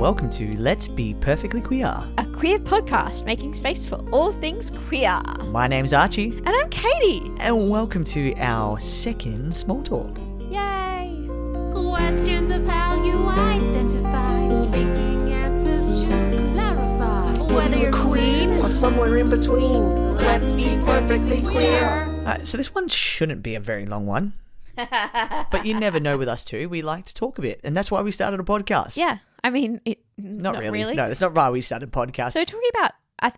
welcome to Let's Be Perfectly Queer, a queer podcast making space for all things queer. My name's Archie. And I'm Katie. And welcome to our second small talk. Yay! Questions of how you identify, seeking answers to clarify. Whether you're queen or somewhere in between, let's be perfectly queer. So this one shouldn't be a very long one. But you never know with us two. We like to talk a bit. And that's why we started a podcast. Yeah. I mean, not really. No, that's not why we started a podcast. So talking about,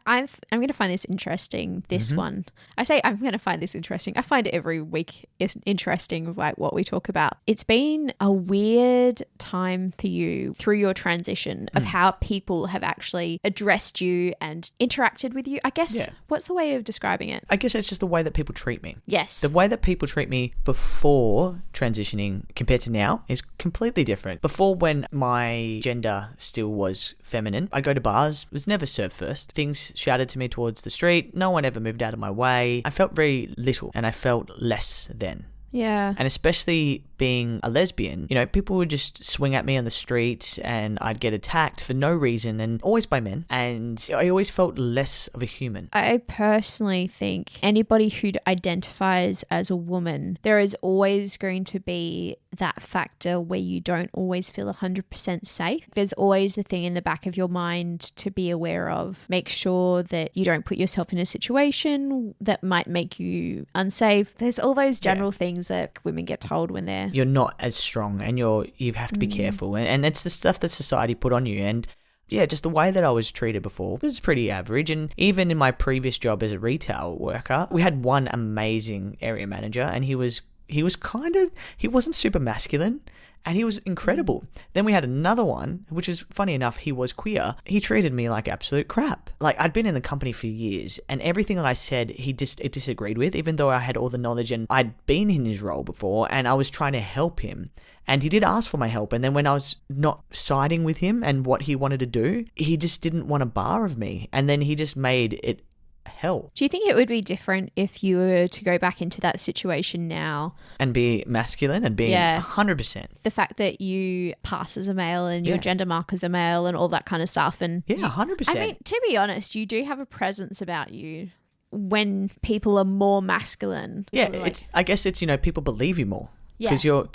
I'm going to find this interesting, this one. I say I'm going to find this interesting. I find it every week is interesting, like what we talk about. It's been a weird time for you through your transition of how people have actually addressed you and interacted with you. I guess, what's the way of describing it? I guess it's just the way that people treat me. Yes. The way that people treat me before transitioning compared to now is completely different. Before, when my gender still was feminine, I'd go to bars, was never served first. Things shouted to me towards the street. No one ever moved out of my way. I felt very little and I felt less then. Yeah. And especially being a lesbian, you know, people would just swing at me on the streets and I'd get attacked for no reason, and always by men. And I always felt less of a human. I personally think anybody who identifies as a woman, there is always going to be that factor where you don't always feel 100% safe. There's always a thing in the back of your mind to be aware of. Make sure that you don't put yourself in a situation that might make you unsafe. There's all those general things that women get told when you're not as strong, and you have to be careful, and it's the stuff that society put on you. And yeah, just the way that I was treated before was pretty average. And even in my previous job as a retail worker, we had one amazing area manager, and he wasn't super masculine, and he was incredible. Then we had another one, which is funny enough, he was queer. He treated me like absolute crap. Like, I'd been in the company for years, and everything that I said, he disagreed with, even though I had all the knowledge and I'd been in his role before, and I was trying to help him. And he did ask for my help. And then when I was not siding with him and what he wanted to do, he just didn't want a bar of me. And then he just made it hell. Do you think it would be different if you were to go back into that situation now? And be masculine and being 100%. The fact that you pass as a male and your gender markers are male and all that kind of stuff. And 100%. I mean, to be honest, you do have a presence about you when people are more masculine. Yeah, I guess it's, people believe you more. Because you're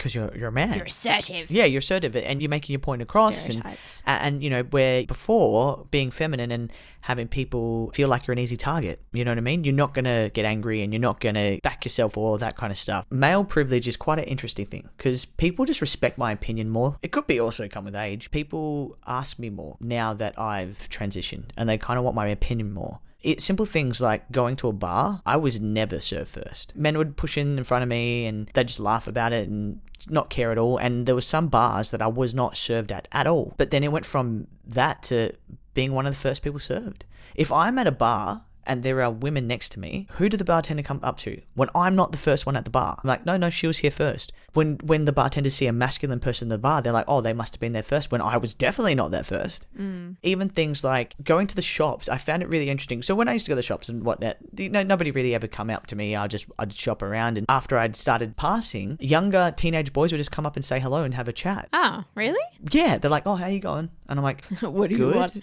a man. You're assertive. Yeah, you're assertive, and you're making your point across. And where before, being feminine and having people feel like you're an easy target, you know what I mean? You're not going to get angry and you're not going to back yourself or all that kind of stuff. Male privilege is quite an interesting thing because people just respect my opinion more. It could be also come with age. People ask me more now that I've transitioned, and they kind of want my opinion more. Simple things like going to a bar, I was never served first. Men would push in front of me and they'd just laugh about it and not care at all. And there was some bars that I was not served at all. But then it went from that to being one of the first people served. If I'm at a bar and there are women next to me, who did the bartender come up to when I'm not the first one at the bar? I'm like, no, she was here first. When the bartenders see a masculine person in the bar, they're like, oh, they must have been there first, when I was definitely not there first. Even things like going to the shops, I found it really interesting. So when I used to go to the shops and whatnot, nobody really ever come up to me. I'd shop around, and after I'd started passing, younger teenage boys would just come up and say hello and have a chat. Oh, really? Yeah, they're like, oh, how you going? And I'm like, what do you want?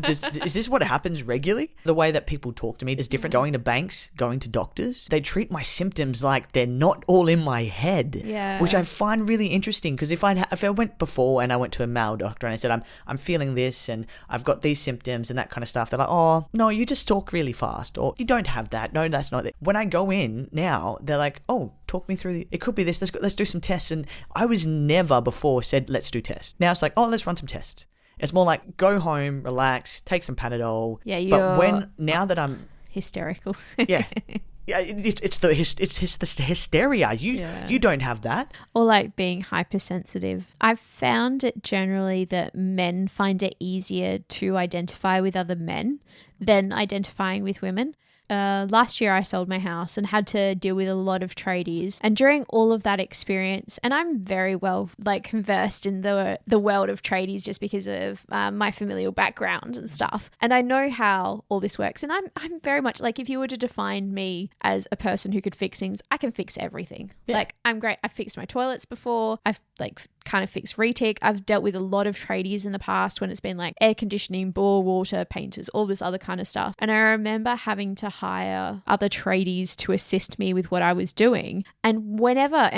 Is this what happens regularly? The way that people talk to me is different. Going to banks, going to doctors, they treat my symptoms like they're not all in my head, which I find really interesting. Because if I went before and I went to a male doctor and I said I'm feeling this and I've got these symptoms and that kind of stuff, they're like, oh no, you just talk really fast, or you don't have that. No, that's not it. When I go in now, they're like, oh, talk me through it could be this. Let's do some tests. And I was never before said let's do tests. Now it's like, oh, let's run some tests. It's more like go home, relax, take some Panadol. Yeah, but now that I'm hysterical. Yeah, it's the hysteria. You don't have that. Or like being hypersensitive. I've found it generally that men find it easier to identify with other men than identifying with women. Last year I sold my house and had to deal with a lot of tradies, and during all of that experience, and I'm very well conversed in the world of tradies just because of my familial background and stuff, and I know how all this works, and I'm very much like, if you were to define me as a person who could fix things, I can fix everything. I'm great. I've fixed my toilets before. I've kind of fix retic. I've dealt with a lot of tradies in the past when it's been like air conditioning, bore water, painters, all this other kind of stuff. And I remember having to hire other tradies to assist me with what I was doing. And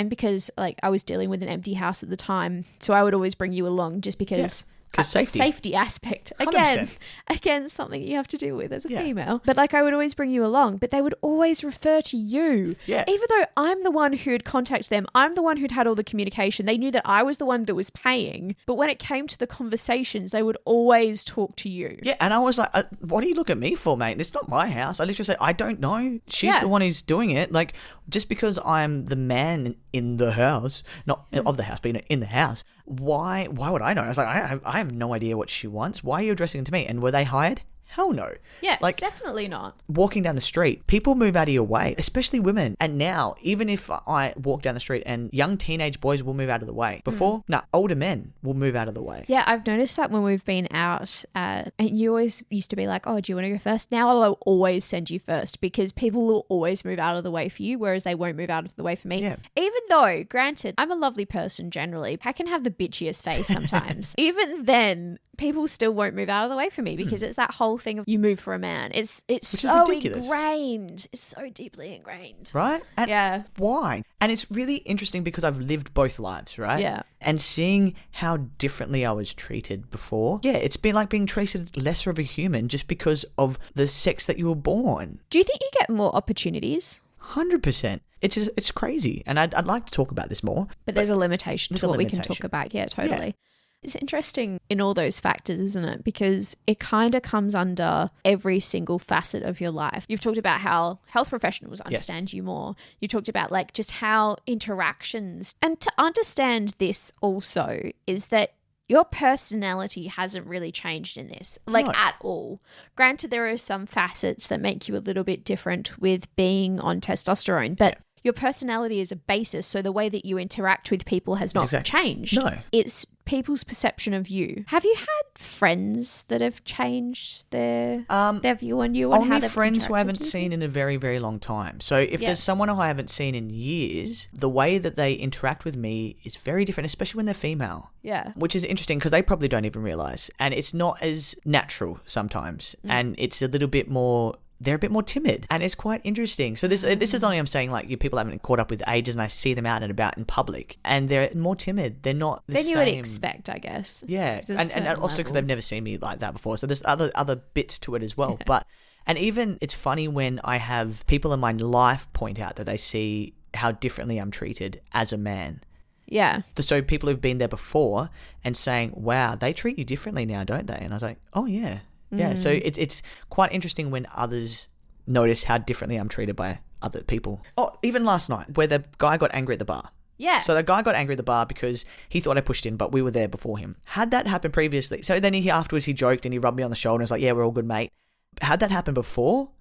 because like I was dealing with an empty house at the time, so I would always bring you along just because... Yeah. Safety aspect. Again, something you have to deal with as a female. But like I would always bring you along, but they would always refer to you. Yeah. Even though I'm the one who had contacted them, I'm the one who'd had all the communication. They knew that I was the one that was paying. But when it came to the conversations, they would always talk to you. Yeah, and I was like, what do you look at me for, mate? It's not my house. I literally said, I don't know. She's the one who's doing it. Like, just because I'm the man in the house, not of the house, but in the house, why would I know? I was like, I have no idea what she wants. Why are you addressing it to me? And were they hired? Hell no. Yeah, like, definitely not. Walking down the street, people move out of your way, especially women. And now, even if I walk down the street and young teenage boys will move out of the way. Before, older men will move out of the way. Yeah, I've noticed that when we've been out, and you always used to be like, oh, do you want to go first? Now I'll always send you first because people will always move out of the way for you, whereas they won't move out of the way for me. Yeah. Even though, granted, I'm a lovely person generally. I can have the bitchiest face sometimes. Even then, people still won't move out of the way for me because it's that whole thing of you move for a man. It's so ingrained. It's so deeply ingrained. Right? And yeah. Why? And it's really interesting because I've lived both lives, right? Yeah. And seeing how differently I was treated before. Yeah, it's been like being treated lesser of a human just because of the sex that you were born. Do you think you get more opportunities? 100%. It's crazy. And I'd like to talk about this more. But there's a limitation to what we can talk about. Yeah, totally. Yeah. It's interesting in all those factors, isn't it? Because it kind of comes under every single facet of your life. You've talked about how health professionals understand you more. You talked about like just how interactions, and to understand this also is that your personality hasn't really changed in this, like at all. Granted, there are some facets that make you a little bit different with being on testosterone, but your personality is a basis. So the way that you interact with people has not changed. No. It's people's perception of you. Have you had friends that have changed their view on you? Only friends who I haven't seen in a very, very long time. So if there's someone who I haven't seen in years, the way that they interact with me is very different, especially when they're female. Yeah. Which is interesting because they probably don't even realize. And it's not as natural sometimes. And it's a little bit more... They're a bit more timid, and it's quite interesting. So this is only I'm saying like you people haven't caught up with ages, and I see them out and about in public, and they're more timid. They're not the same. Then you would expect, I guess. Yeah, and also because they've never seen me like that before. So there's other bits to it as well. But and even it's funny when I have people in my life point out that they see how differently I'm treated as a man. Yeah. So people who've been there before and saying, "Wow, they treat you differently now, don't they?" And I was like, "Oh yeah." Yeah, so it's quite interesting when others notice how differently I'm treated by other people. Oh, even last night, where the guy got angry at the bar. Yeah. So the guy got angry at the bar because he thought I pushed in, but we were there before him. Had that happened previously, so then afterwards he joked and he rubbed me on the shoulder and was like, yeah, we're all good, mate. Had that happened before,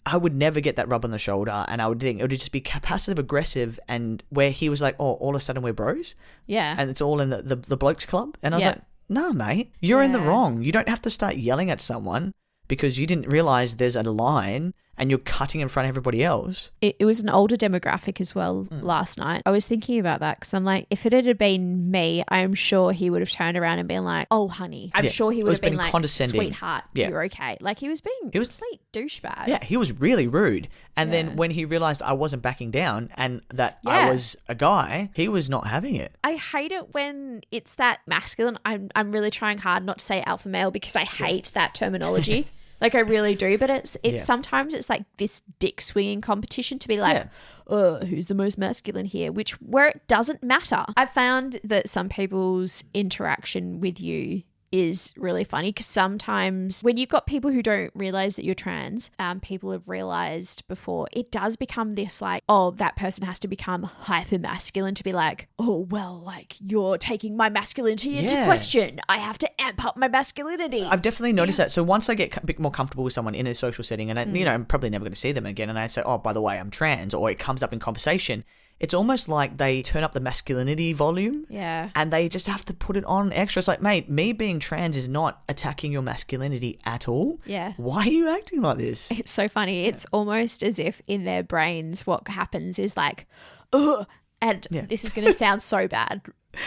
I would never get that rub on the shoulder, and I would think it would just be passive aggressive, and where he was like, oh, all of a sudden we're bros? Yeah. And it's all in the blokes club? And I was like, nah, mate, you're in the wrong. You don't have to start yelling at someone because you didn't realize there's a line and you're cutting in front of everybody else. It was an older demographic as well last night. I was thinking about that because I'm like, if it had been me, I'm sure he would have turned around and been like, oh, honey. I'm sure he would have been like, sweetheart, you're okay. Like he was being a complete douchebag. Yeah, he was really rude. And then when he realized I wasn't backing down and that I was a guy, he was not having it. I hate it when it's that masculine. I'm really trying hard not to say alpha male because I hate that terminology. Like I really do, but it's sometimes it's like this dick swinging competition to be like, who's the most masculine here? Where it doesn't matter. I found that some people's interaction with you is really funny because sometimes when you've got people who don't realize that you're trans, people have realized before, it does become this like, oh, that person has to become hyper masculine to be like, oh, well, like you're taking my masculinity into question. I have to amp up my masculinity. I've definitely noticed that. So once I get a bit more comfortable with someone in a social setting and I'm probably never going to see them again, and I say, oh, by the way, I'm trans, or it comes up in conversation, it's almost like they turn up the masculinity volume and they just have to put it on extra. It's like, mate, me being trans is not attacking your masculinity at all. Yeah. Why are you acting like this? It's so funny. It's almost as if in their brains what happens is like, ugh, and this is going to sound so bad,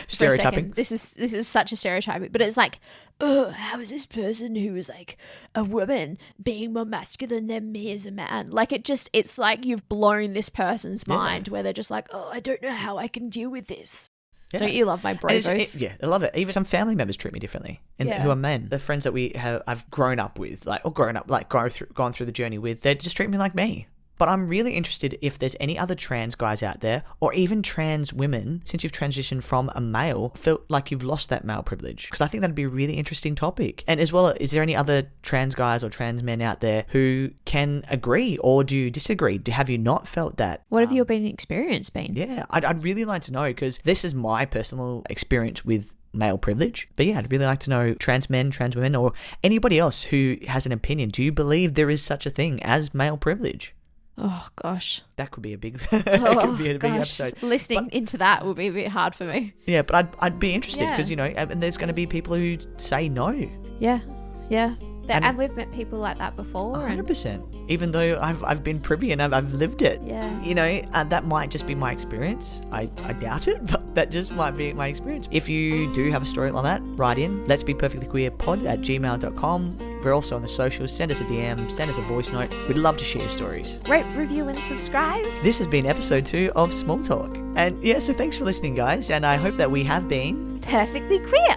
Stereotyping. This is such a stereotyping, but it's like, oh, how is this person who is like a woman being more masculine than me as a man? Like it's like you've blown this person's mind where they're just like, oh, I don't know how I can deal with this. Yeah. Don't you love my bros? Yeah, I love it. Even some family members treat me differently, who are men. The friends that I've grown up with, gone through the journey with, they just treat me like me. But I'm really interested if there's any other trans guys out there, or even trans women, since you've transitioned from a male, felt like you've lost that male privilege. Because I think that'd be a really interesting topic. And as well, is there any other trans guys or trans men out there who can agree, or do you disagree? Have you not felt that? What have your experience been? Yeah, I'd really like to know, because this is my personal experience with male privilege. But yeah, I'd really like to know, trans men, trans women, or anybody else who has an opinion. Do you believe there is such a thing as male privilege? Oh gosh, that could be a big, big episode. Listening into that will be a bit hard for me. Yeah, but I'd be interested, because and there's going to be people who say no. Yeah. And we've met people like that before. 100%. Even though I've been privy and I've lived it. Yeah. That might just be my experience. I doubt it, but that just might be my experience. If you do have a story like that, write in. letsbeperfectlyqueerpod@gmail.com. We're also on the socials. Send us a DM, send us a voice note. We'd love to share stories. Rate, review, and subscribe. This has been episode 2 of Small Talk. And so thanks for listening, guys. And I hope that we have been perfectly queer.